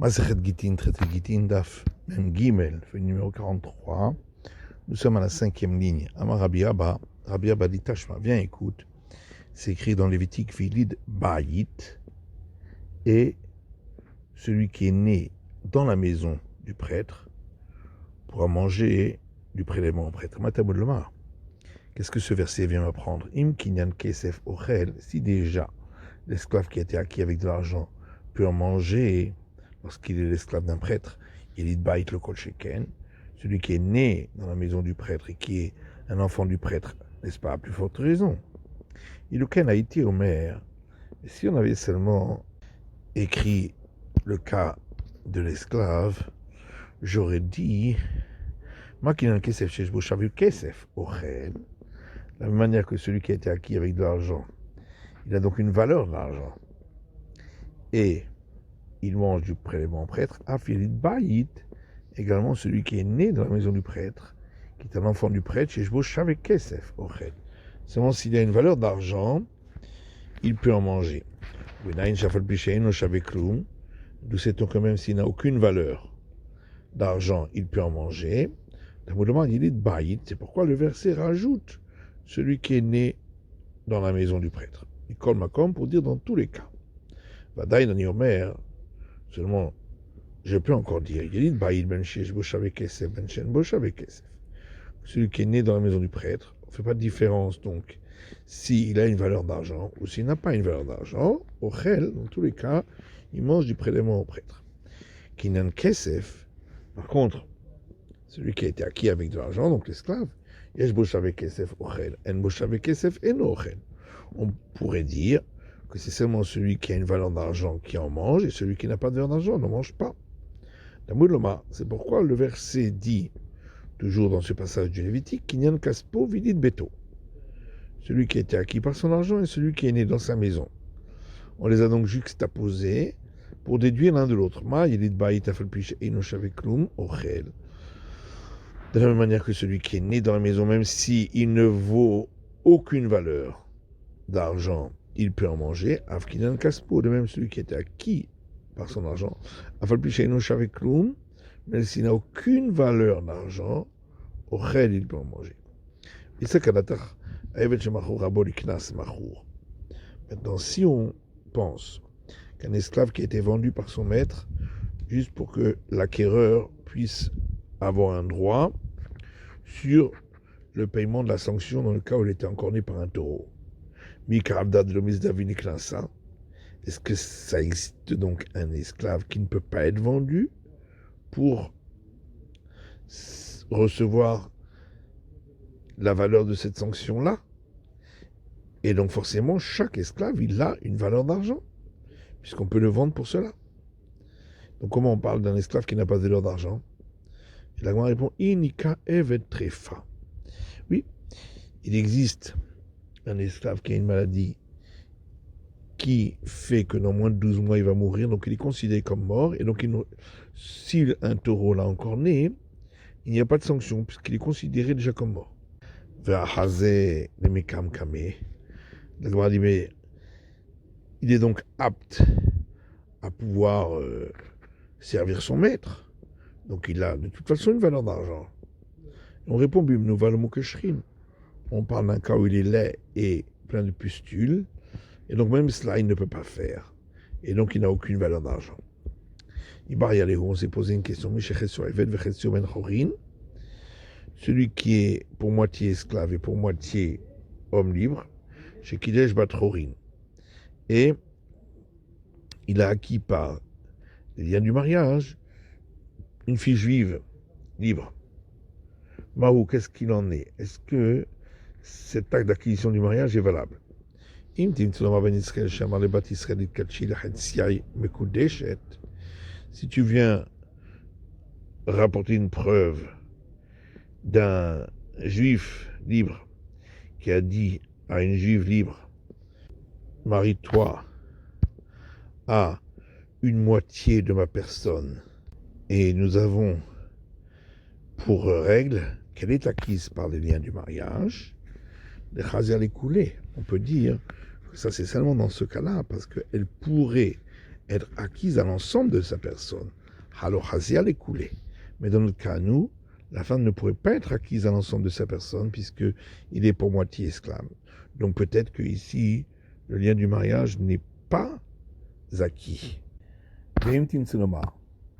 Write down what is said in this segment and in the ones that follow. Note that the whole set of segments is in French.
Masechet Gittin, traité Gittin, Daf, même Gimel, feuille numéro 43. Nous sommes à la 5e ligne. Amar Rabbi Abba dit Tashma, viens écoute. C'est écrit dans Lévitique Vilid Bayit, et celui qui est né dans la maison du prêtre pourra manger du prélèvement au prêtre. Matamud Lomar. Qu'est-ce que ce verset vient m'apprendre? Im kinyan kesef ochel, si déjà l'esclave qui a été acquis avec de l'argent peut en manger lorsqu'il est l'esclave d'un prêtre, il dit bait le kol sheken, celui qui est né dans la maison du prêtre et qui est un enfant du prêtre, n'est-ce pas, à plus forte raison. Il aucun a été Omer. Si on avait seulement écrit le cas de l'esclave, j'aurais dit Makinan kesef sheshbo shavu kesef ochel, de la même manière que celui qui a été acquis avec de l'argent, il a donc une valeur de l'argent. Et il mange du prélèvement prêtre, afilit baït, également celui qui est né dans la maison du prêtre, qui est un enfant du prêtre, chez Shbo Shavek Kesef, ochel. Seulement s'il a une valeur d'argent, il peut en manger. D'où sait-on quand même s'il n'a aucune valeur d'argent, il peut en manger. C'est pourquoi le verset rajoute celui qui est né dans la maison du prêtre. Il colle Makom pour dire dans tous les cas. Vadaï Nani Omer, seulement, je peux encore dire, il dit Baïd ben Shesh Boshavek Kesef, ben Shen Boshavek Kesef. Celui qui est né dans la maison du prêtre, on ne fait pas de différence donc s'il a une valeur d'argent ou s'il n'a pas une valeur d'argent. Au Chel, dans tous les cas, il mange du prélèvement au prêtre. Kinan Kesef, par contre, celui qui a été acquis avec de l'argent, donc l'esclave, Yesh Boshavek Kesef Ochel, En Boshavek Kesef En Ochel. On pourrait dire que c'est seulement celui qui a une valeur d'argent qui en mange et celui qui n'a pas de valeur d'argent ne mange pas. C'est pourquoi le verset dit, toujours dans ce passage du Lévitique, Kinyan Kaspo Vidit Beto. Celui qui a été acquis par son argent et celui qui est né dans sa maison. On les a donc juxtaposés pour déduire l'un de l'autre. De la même manière que celui qui est né dans la maison, même s'il ne vaut aucune valeur d'argent, il peut en manger. Avkinan Kaspo, de même celui qui était acquis par son argent. Mais s'il n'a aucune valeur d'argent, il peut en manger. Maintenant, si on pense qu'un esclave qui a été vendu par son maître, juste pour que l'acquéreur puisse avoir un droit sur le paiement de la sanction dans le cas où il était encore né par un taureau. Est-ce que ça existe donc un esclave qui ne peut pas être vendu pour recevoir la valeur de cette sanction-là? Et donc forcément, chaque esclave, il a une valeur d'argent, puisqu'on peut le vendre pour cela. Donc comment on parle d'un esclave qui n'a pas de valeur d'argent? Et la Gemara répond, Inika evet trefa. Oui, il existe un esclave qui a une maladie qui fait que dans moins de 12 mois, il va mourir, donc il est considéré comme mort, et donc si un taureau l'a encore né, il n'y a pas de sanction, puisqu'il est considéré déjà comme mort. La Gemara dit, mais il est donc apte à pouvoir servir son maître, donc il a de toute façon une valeur d'argent. On répond, nous valons que shrim. On parle d'un cas où il est laid et plein de pustules, et donc même cela, il ne peut pas faire. Et donc il n'a aucune valeur d'argent. On s'est posé une question. Celui qui est pour moitié esclave et pour moitié homme libre, chez Kidesh Batrorin. Et il a acquis par les liens du mariage une fille juive libre. Mahou, qu'est-ce qu'il en est? Est-ce que cet acte d'acquisition du mariage est valable? Si tu viens rapporter une preuve d'un juif libre qui a dit à une juive libre, marie-toi à une moitié de ma personne, et nous avons pour règle qu'elle est acquise par les liens du mariage, les chazer les coulées. On peut dire que ça c'est seulement dans ce cas-là, parce qu'elle pourrait être acquise à l'ensemble de sa personne. Alors, Hazia est coulé. Mais dans notre cas, nous, la femme ne pourrait pas être acquise à l'ensemble de sa personne puisqu'il est pour moitié esclave. Donc peut-être que ici, le lien du mariage n'est pas acquis. Et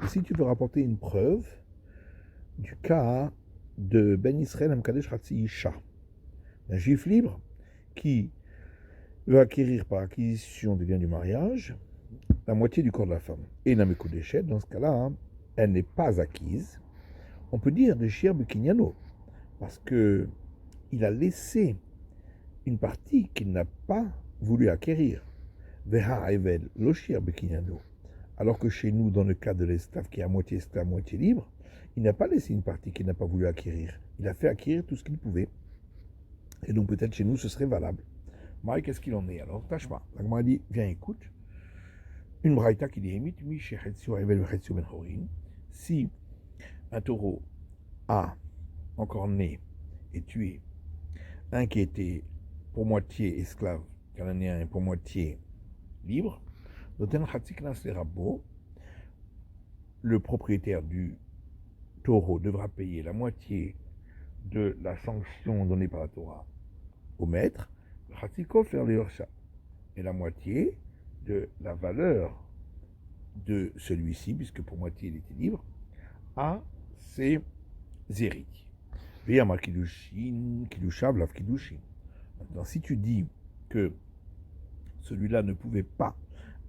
si tu veux rapporter une preuve du cas de Ben Israël Amkadesh Hatzi Isha, un juif libre qui veut acquérir par acquisition des liens du mariage la moitié du corps de la femme. Et Namekoudeshet, dans ce cas-là, elle n'est pas acquise. On peut dire de Shir Bekinyano, parce que il a laissé une partie qu'il n'a pas voulu acquérir. Veha Evel lo Shir Bekinyano. Alors que chez nous, dans le cas de l'esclave qui est à moitié esclave, moitié libre, il n'a pas laissé une partie qu'il n'a pas voulu acquérir. Il a fait acquérir tout ce qu'il pouvait. Et donc peut-être chez nous, ce serait valable. Marie, qu'est-ce qu'il en est alors? Tâche-moi. La Gemara dit, viens, écoute. Une braïta qui dit, si un taureau a encore né et tué un qui était pour moitié esclave cananéen et pour moitié libre, le propriétaire du taureau devra payer la moitié de la sanction donnée par la Torah au maître, et la moitié de la valeur de celui-ci, puisque pour moitié il était libre, à ses héritiers. Maintenant, si tu dis que celui-là ne pouvait pas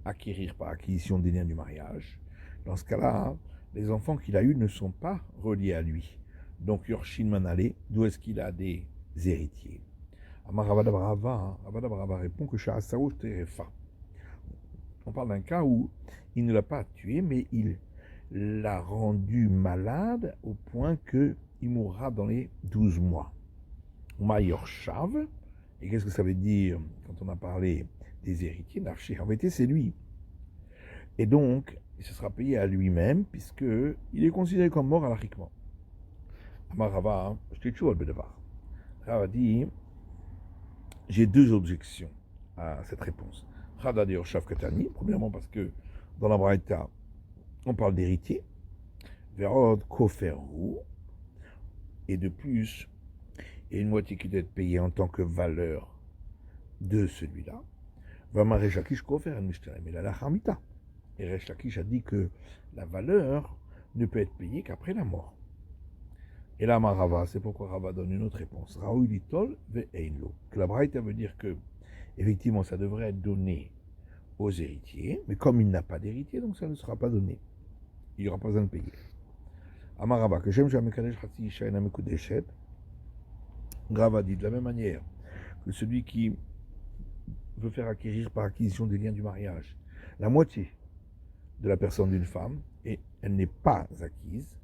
acquérir par acquisition des liens du mariage, dans ce cas-là, les enfants qu'il a eus ne sont pas reliés à lui. Donc, Yorshin Manale, d'où est-ce qu'il a des héritiers? Amar Rabadabrava répond que Sha'asaou Terefa. On parle d'un cas où il ne l'a pas tué, mais il l'a rendu malade au point qu'il mourra dans les 12 mois. Mayorshav, et qu'est-ce que ça veut dire quand on a parlé des héritiers? Nafshi, en vérité, c'est lui. Et donc, il se sera payé à lui-même, puisqu'il est considéré comme mort alachiquement. Amar Rava, je t'ai toujours le bédevar. Rava dit, j'ai deux objections à cette réponse. Rada de Yorshav Katani, premièrement parce que dans la Braïta, on parle d'héritier. Verod Koferu, et de plus, il y a une moitié qui doit être payée en tant que valeur de celui-là. Vama Resh Lakish Kofer en Mishterem, et la Hamita. Et Resh Lakish a dit que la valeur ne peut être payée qu'après la mort. Et là, Rava, c'est pourquoi Rava donne une autre réponse. Raoui Litol ve Einlo. Que la Braïta veut dire que, effectivement, ça devrait être donné aux héritiers, mais comme il n'a pas d'héritier, donc ça ne sera pas donné. Il n'y aura pas besoin de payer. Amarava, que j'aime jamais Kadesh Hatsi Isha Enamekudeshet. Rava dit de la même manière que celui qui veut faire acquérir par acquisition des liens du mariage la moitié de la personne d'une femme, et elle n'est pas acquise,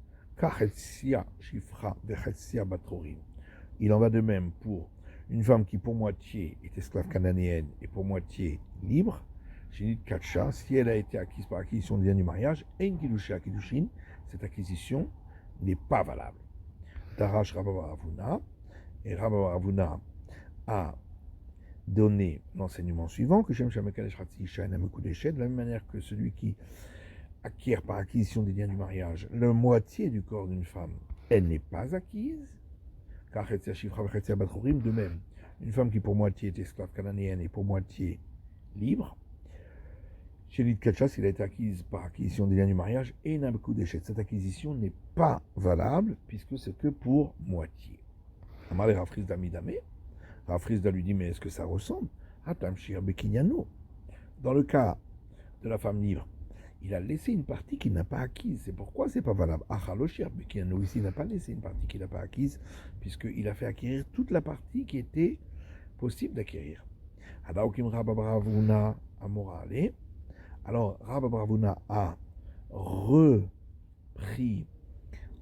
il en va de même pour une femme qui pour moitié est esclave cananéenne et pour moitié libre, si elle a été acquise par acquisition des liens du mariage, cette acquisition n'est pas valable. Darash Rabba et Rabba Ravuna a donné l'enseignement suivant, que Shem Shamekadesh Hatsi Isha Enamekudeshet, de la même manière que celui qui acquiert par acquisition des liens du mariage la moitié du corps d'une femme, elle n'est pas acquise, car de même, une femme qui pour moitié est esclave cananéenne et pour moitié libre, chez l'Idkachas, il a été acquise par acquisition des liens du mariage et Enamekudeshet. Cette acquisition n'est pas valable puisque c'est que pour moitié. Amar Rafriz Damidame, Rafrizda lui dit, mais est-ce que ça ressemble à Tamshir Bekinyano? Dans le cas de la femme libre, il a laissé une partie qu'il n'a pas acquise. C'est pourquoi c'est pas valable. Achaloshir Bekinyano ici n'a pas laissé une partie qu'il n'a pas acquise, puisqu'il a fait acquérir toute la partie qui était possible d'acquérir. Adaokim Rababravuna Amorale. Alors Rababravuna a repris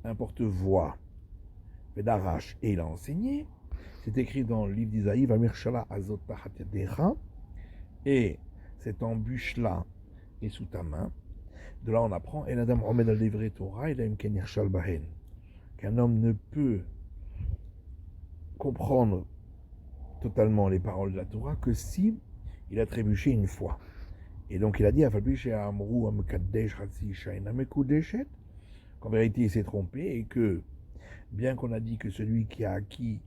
un porte-voix d'Arash et il a enseigné. C'est écrit dans le livre d'Isaïe, Vamirshala Azot Tachatedecha, et cette embûche-là est sous ta main. De là, on apprend, El Adam Omed al Devre Torah, El Emken Yershal Bahen, qu'un homme ne peut comprendre totalement les paroles de la Torah que si il a trébuché une fois. Et donc il a dit, qu'en vérité il s'est trompé et que, bien qu'on a dit que celui qui a acquis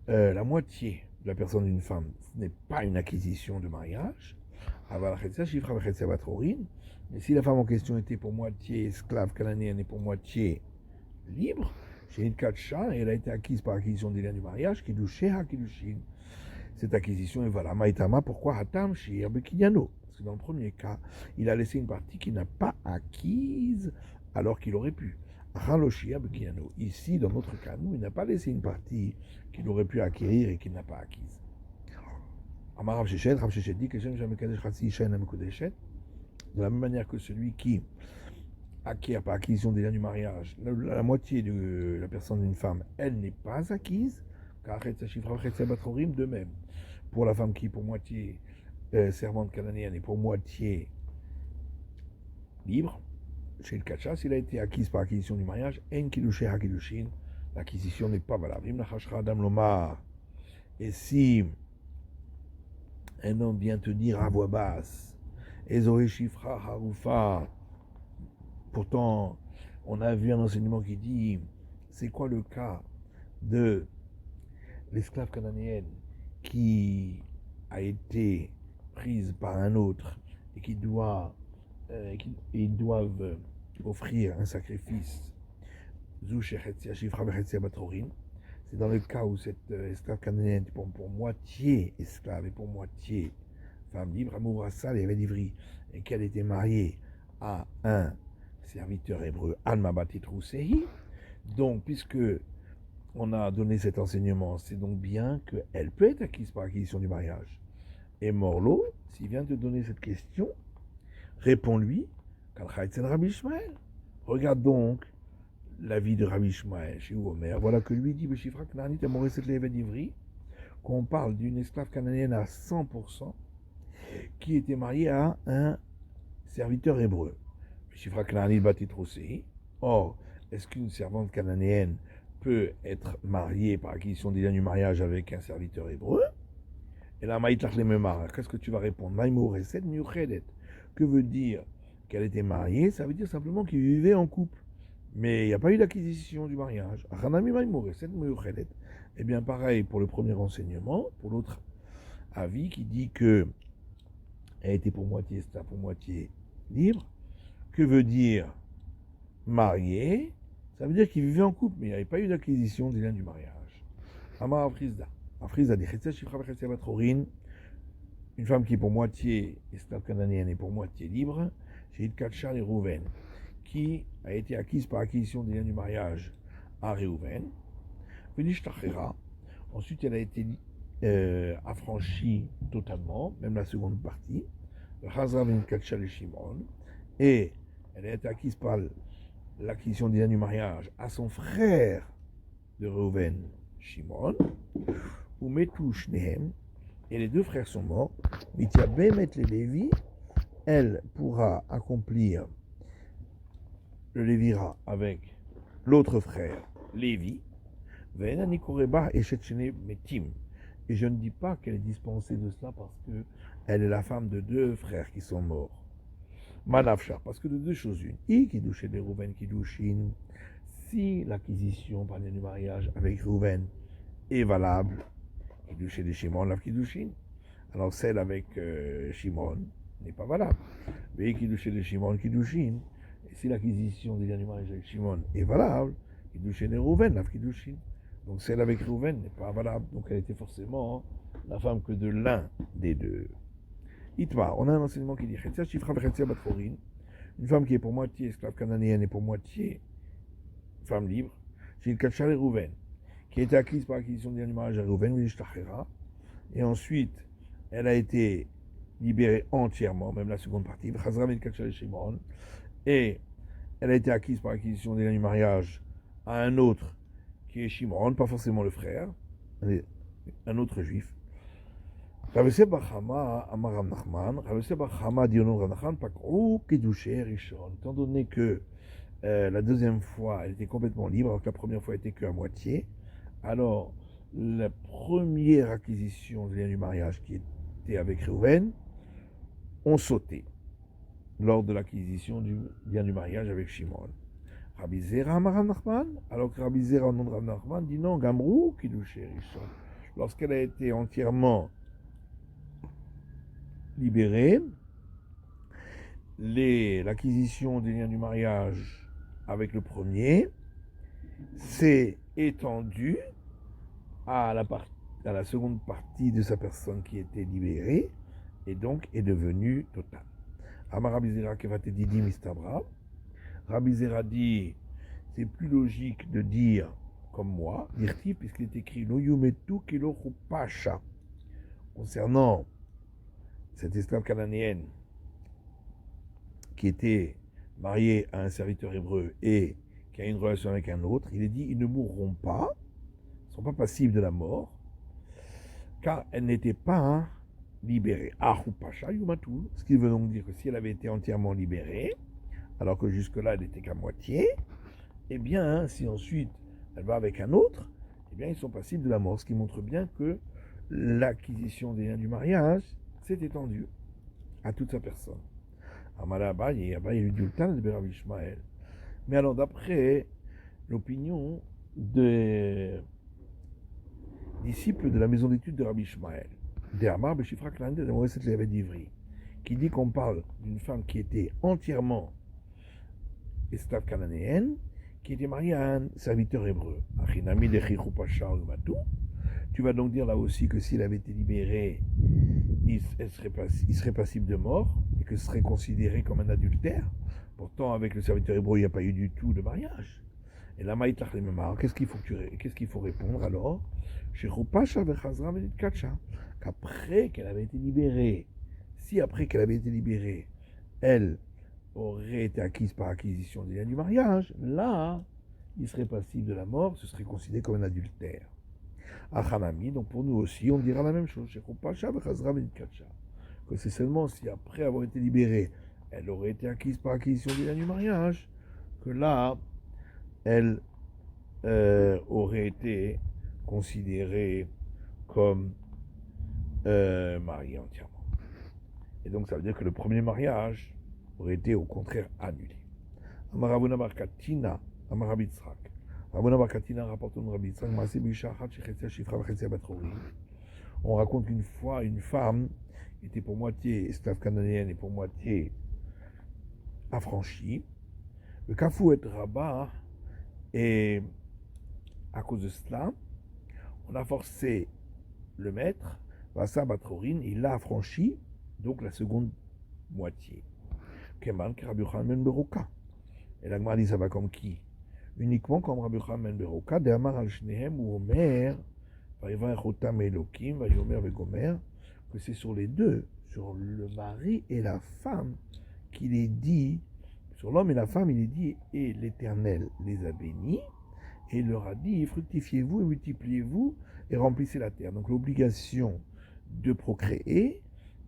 la moitié de la personne d'une femme, ce n'est pas une acquisition de mariage, mais si la femme en question était pour moitié esclave cananéenne et pour moitié libre, chez une Katcha, et elle a été acquise par acquisition des liens du mariage, Kiddushin. Cette acquisition est valable. Maïtama, pourquoi Hatam Shir Bekinyano? Parce que dans le premier cas, il a laissé une partie qu'il n'a pas acquise alors qu'il aurait pu. Ici, dans notre cas, nous, il n'a pas laissé une partie qu'il aurait pu acquérir et qu'il n'a pas acquise. Amar Rav Shechet dit que de la même manière que celui qui acquiert par acquisition des liens du mariage, la moitié de la personne d'une femme, elle n'est pas acquise, de même. Pour la femme qui est pour moitié servante cananéenne et pour moitié libre, chez le Kacha, s'il a été acquise par acquisition du mariage, l'acquisition n'est pas valable. Et si un homme vient te dire à voix basse, pourtant on a vu un enseignement qui dit, c'est quoi le cas de l'esclave cananéenne qui a été prise par un autre et qui ils doivent offrir un sacrifice. C'est dans le cas où cette esclave cananéenne est pour moitié esclave et pour moitié femme libre, Amourassal et Vedivri, et qu'elle était mariée à un serviteur hébreu, Alma Batitrousehi. Donc, puisque on a donné cet enseignement, c'est donc bien qu'elle peut être acquise par acquisition du mariage. Et Morlo, s'il vient te donner cette question, réponds-lui, Rabbi Ishmael. Regarde donc l'avis de Rabbi Ishmael chez Omer. Voilà que lui dit, qu'on parle d'une esclave cananéenne à 100% qui était mariée à un serviteur hébreu. Or, est-ce qu'une servante cananéenne peut être mariée par acquisition des liens du mariage avec un serviteur hébreu? Et là, qu'est-ce que tu vas répondre? Que veut dire qu'elle était mariée? Ça veut dire simplement qu'ils vivaient en couple. Mais il n'y a pas eu d'acquisition du mariage. Eh bien, pareil pour le premier enseignement, pour l'autre avis qui dit que elle était pour moitié esclave, pour moitié libre. Que veut dire mariée? Ça veut dire qu'ils vivaient en couple, mais il n'y avait pas eu d'acquisition des liens du mariage. Amar Afrizda. Afrizda dit une femme qui est pour moitié esclave cananéenne et pour moitié libre, chez Idkatchar et Rouven, qui a été acquise par acquisition des liens du mariage à Réhouven. Ensuite, elle a été affranchie totalement, même la seconde partie. Et elle a été acquise par l'acquisition des liens du mariage à son frère de Réhouven, Shimon, ou Metouch Nehem, et les deux frères sont morts. Mitiabem et les Lévi, elle pourra accomplir le Lévira avec l'autre frère, Lévi, et je ne dis pas qu'elle est dispensée de cela parce qu'elle est la femme de deux frères qui sont morts. Manafchar, parce que de deux choses une. Qui douchait des Rouven qui douchin. Si l'acquisition par lien du mariage avec Rouven est valable, qui douchait des Shimon, la qui douchin. Alors celle avec Shimon n'est pas valable. Mais qui douchait des Shimon qui douchin. Et si l'acquisition des liens du mariage avec Shimon est valable, qui douchait des Rouven, la qui douchin. Donc celle avec Rouven n'est pas valable. Donc elle était forcément la femme que de l'un des deux. Itmar, on a un enseignement qui dit une femme qui est pour moitié esclave cananéenne et pour moitié femme libre, c'est le Kachar et Rouven, qui a été acquise par acquisition du mariage à Rouven, et ensuite elle a été libérée entièrement, même la seconde partie, et elle a été acquise par acquisition des liens du mariage à un autre qui est Shimon, pas forcément le frère, un autre juif. Ravese Bachama, Amaram Nachman, Ravese Bachama, Dionon Ranachan, Pakrou, Kedouché, Rishon. Étant donné que la deuxième fois, elle était complètement libre, alors que la première fois, elle était qu'à moitié, alors la première acquisition du lien du mariage qui était avec Réhouven, ont sauté. lors de l'acquisition du bien du mariage avec Shimon. Rabbi Zera Amar Rav Nachman, alors que Rabbi Zera au nom de Rav Nachman dit non, Gamrou Kiddushay Rishon. Lorsqu'elle a été entièrement libérée, l'acquisition des liens du mariage avec le premier s'est étendue à la seconde partie de sa personne qui était libérée et donc est devenue totale. Amar Rabbi Zera Kevate Didi Mistabra. Rabbi Zera dit c'est plus logique de dire comme moi, dire-t-il, puisqu'il est écrit No Yumetu Kilochu Pasha concernant cette esclave cananéenne qui était mariée à un serviteur hébreu et qui a une relation avec un autre, il est dit ils ne mourront pas, ne sont pas passibles de la mort, car elle n'était pas libérée. Ahu Pasha Yumatu, ce qui veut donc dire que si elle avait été entièrement libérée, alors que jusque-là elle n'était qu'à moitié, eh bien, si ensuite elle va avec un autre, eh bien ils sont passibles de la mort, ce qui montre bien que l'acquisition des liens du mariage s'est étendue à toute sa personne. Mais alors d'après l'opinion des disciples de la maison d'études de Rabbi Ishmael, qui dit qu'on parle d'une femme qui était entièrement esclave cananéenne, qui était mariée à un serviteur hébreu. Tu vas donc dire là aussi que s'il avait été libéré, il serait passible de mort et que ce serait considéré comme un adultère. Pourtant, avec le serviteur hébreu, il n'y a pas eu du tout de mariage. Et là, qu'est-ce qu'il faut répondre alors? Qu'après qu'elle avait été libérée, si après qu'elle avait été libérée, elle aurait été acquise par acquisition des liens du mariage, là, il serait passible de la mort, ce serait considéré comme un adultère. Achanami, donc pour nous aussi, on dira la même chose. Que c'est seulement si après avoir été libérée, elle aurait été acquise par acquisition des liens du mariage, que là, elle aurait été considérée comme mariée entièrement. Et donc ça veut dire que le premier mariage aurait été au contraire annulé. Amaravuna Barkatina, Amarabitzrak. Rabuna Barkatina rapporte au Rabbi Yitzhak, on raconte qu'une fois, une femme était pour moitié esclave cananéenne et pour moitié affranchie. Le Kafou et Rabat, et à cause de cela, on a forcé le maître, Vassa Batrorin, il l'a affranchi, donc la seconde moitié. Keman, Rabbi Yochanan ben Beroka. Et la Gemara dit ça va comme qui? Uniquement comme Rabbi Yochanan ben Beroka, de Amar al Shnehem ou Omer, Vaïva Echotam Elokim, Vaïomer Vegomer, que c'est sur les deux, sur le mari et la femme, qu'il est dit, sur l'homme et la femme, il est dit, et l'Éternel les a bénis, et il leur a dit, fructifiez-vous et multipliez-vous et remplissez la terre. Donc l'obligation de procréer,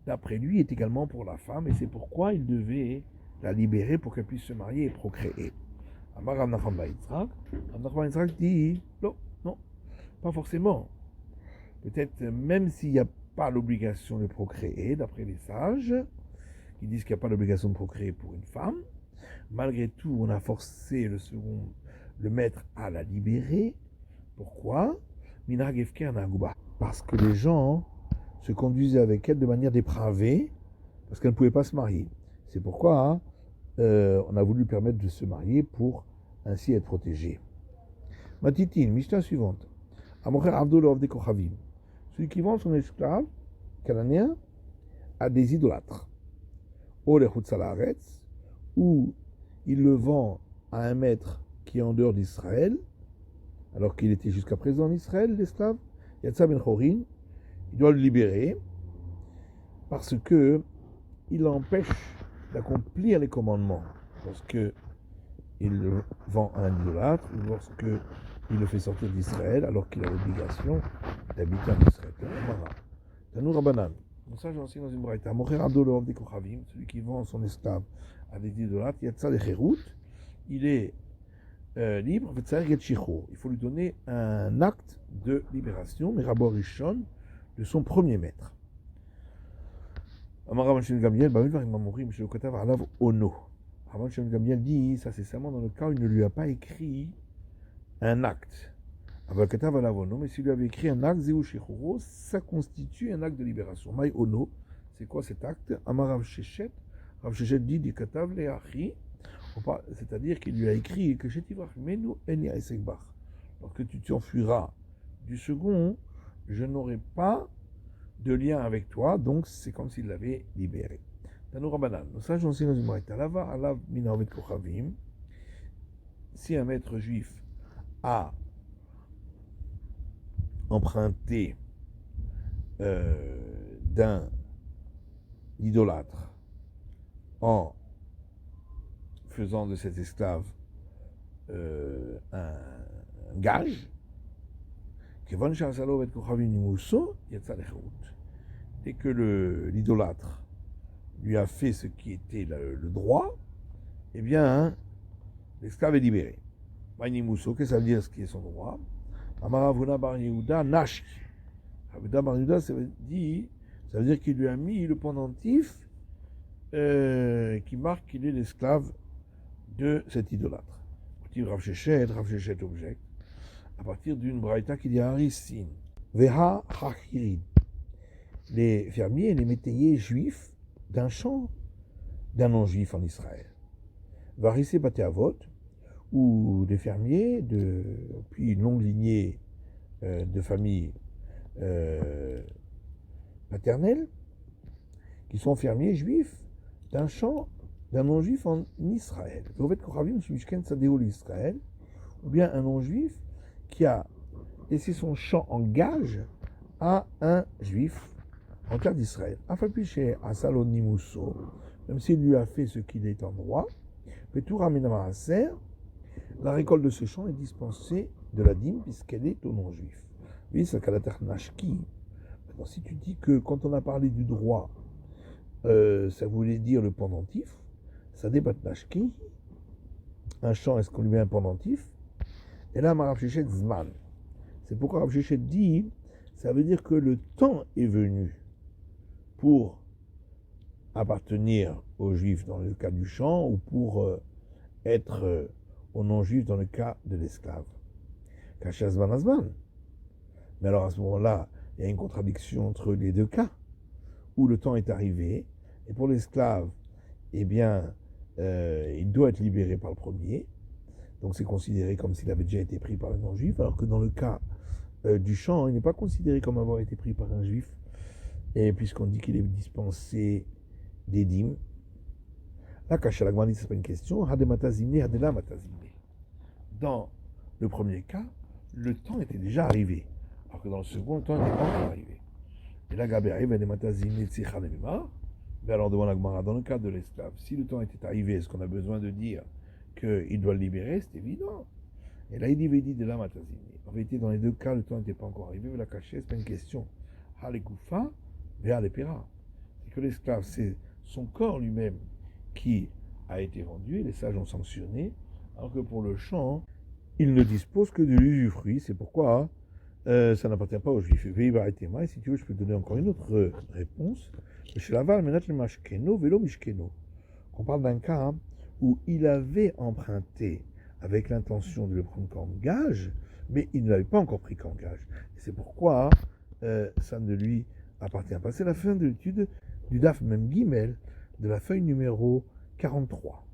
d'après lui, est également pour la femme, et c'est pourquoi il devait la libérer pour qu'elle puisse se marier et procréer. Amar Rav Nachman bar Yitzhak dit, non, pas forcément. Peut-être même s'il n'y a pas l'obligation de procréer, d'après les sages, qui disent qu'il n'y a pas l'obligation de procréer pour une femme, malgré tout, on a forcé le maître à la libérer. Pourquoi? Parce que les gens se conduisaient avec elle de manière dépravée, parce qu'elle ne pouvait pas se marier. C'est pourquoi on a voulu permettre de se marier pour ainsi être protégé. Matitin, Mishnah suivante. Amocher Abdul Ovde Kochavim. Celui qui vend son esclave cananéen à des idolâtres. Ou les Chutzalaretz, ou il le vend à un maître qui est en dehors d'Israël, alors qu'il était jusqu'à présent en Israël, l'esclave, Yatsa ben Chorin, il doit le libérer parce que il l'empêche d'accomplir les commandements lorsque il le vend à un idolâtre ou lorsque il le fait sortir d'Israël alors qu'il a l'obligation d'habiter en Israël. Tanou Rabbanan. Donc ça, j'enseigne dans une braïta. Mocher Abdul Ovde Kochavim, celui qui vend son esclave à des idolâtres, Yatsa de Cherout, il est libre, il faut lui donner un acte de libération, mais Rabor Rishon, de son premier maître. Amar Rabban Shimon Gamliel, Bamil Varim Amorim, Shelo Katav Alav Ono. Rabban Shimon Gamliel dit, ça c'est seulement dans le cas où il ne lui a pas écrit un acte. Aval Katav Alav Ono, mais s'il lui avait écrit un acte, Zeu Shechuro, ça constitue un acte de libération. Maï Ono, c'est quoi cet acte? Amar Rav Shechet dit, Di Katav Leachi, c'est-à-dire qu'il lui a écrit que lorsque tu t'enfuiras du second, je n'aurai pas de lien avec toi, donc c'est comme s'il l'avait libéré. Tanu Rabbanan, nos sages enseignent dans une braïta, Lava alav min haovet kochavim, si un maître juif a emprunté d'un idolâtre en faisant de cet esclave un gage, dès que l'idolâtre lui a fait ce qui était le droit, eh bien, l'esclave est libéré. Qu'est-ce que ça veut dire ce qui est son droit? Amaravuna bar Yehuda Nashki. Ravuna bar Yehuda, ça veut dire qu'il lui a mis le pendentif qui marque qu'il est l'esclave de cet idolâtre. Rav Shechet objecte à partir d'une braïta qui dit Harissin, Veha Hachirin. Les fermiers et les métayers juifs d'un champ d'un non-juif en Israël. Varissé Bateavot, où des fermiers depuis une longue lignée de familles paternelles, qui sont fermiers juifs d'un champ d'un non-juif en Israël. Ou bien un non-juif qui a laissé son champ en gage à un juif en terre d'Israël. Même s'il lui a fait ce qu'il est en droit, la récolte de ce champ est dispensée de la dîme puisqu'elle est au non-juif. Oui, c'est Nashki. Maintenant, si tu dis que quand on a parlé du droit, ça voulait dire le pendentif, ça débat Nashki, un champ, est-ce qu'on lui met un pendentif? Et là, Rav Shechet Zman. C'est pourquoi Rav Shechet dit, ça veut dire que le temps est venu pour appartenir aux juifs dans le cas du champ ou pour être aux non-juifs dans le cas de l'esclave. Kachazman Azman. Mais alors à ce moment-là, il y a une contradiction entre les deux cas, où le temps est arrivé, et pour l'esclave, eh bien, il doit être libéré par le premier, donc c'est considéré comme s'il avait déjà été pris par un non-juif, alors que dans le cas du champ, il n'est pas considéré comme avoir été pris par un juif, et puisqu'on dit qu'il est dispensé des dîmes. Là, Kasha Lagmani, c'est pas une question, Hadematazimne, Hadela Matazimne. Dans le premier cas, le temps était déjà arrivé, alors que dans le second, le temps n'était pas encore arrivé. Et là, Gabé arrive, Hadematazimne, Tzichanemimar. Mais alors, devant la Gemara, dans le cas de l'esclave, si le temps était arrivé, est-ce qu'on a besoin de dire qu'il doit le libérer? C'est évident. Et là, il dit Vedi de la Matazine. En vérité, dans les deux cas, le temps n'était pas encore arrivé, mais la cachée, c'est pas une question. Halekoufa, vers les Péra. C'est que l'esclave, c'est son corps lui-même qui a été vendu, et les sages ont sanctionné, alors que pour le champ, il ne dispose que de l'usufruit. C'est pourquoi ça n'appartient pas aux juifs. Et si tu veux, je peux te donner encore une autre réponse. On parle d'un cas où il avait emprunté avec l'intention de le prendre comme gage, mais il ne l'avait pas encore pris comme gage. Et c'est pourquoi ça ne lui appartient pas. C'est la fin de l'étude du Daf Mem Gimel de la feuille numéro 43.